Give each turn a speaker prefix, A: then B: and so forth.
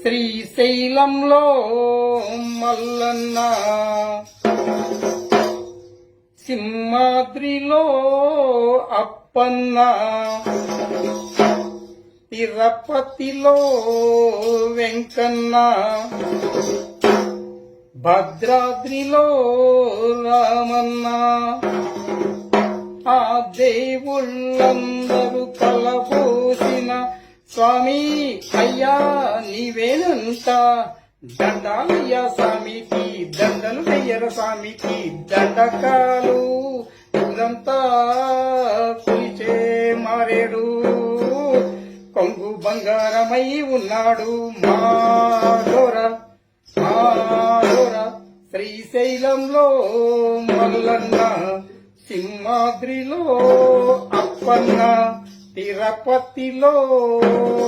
A: శ్రీశైలంలో మల్లన్న, సింహాద్రిలో అప్పన్న, తిరుపతిలో వెంకన్న, భద్రాద్రిలో రామన్న. ఆ దేవుళ్ళందరూ కలబోసిన స్వామి అయ్యా నీవేనంట. దండాలయ్యా స్వామికి, దండలు వెయ్యర స్వామికి, దండకాలు ఊరంతా కొలిచే మారేడు. కొంగు బంగారమై ఉన్నాడు మాడోరా మాడోరా. శ్రీశైలంలో మల్లన్న, సింహాద్రిలో అప్పన్న, తిరుపతిలో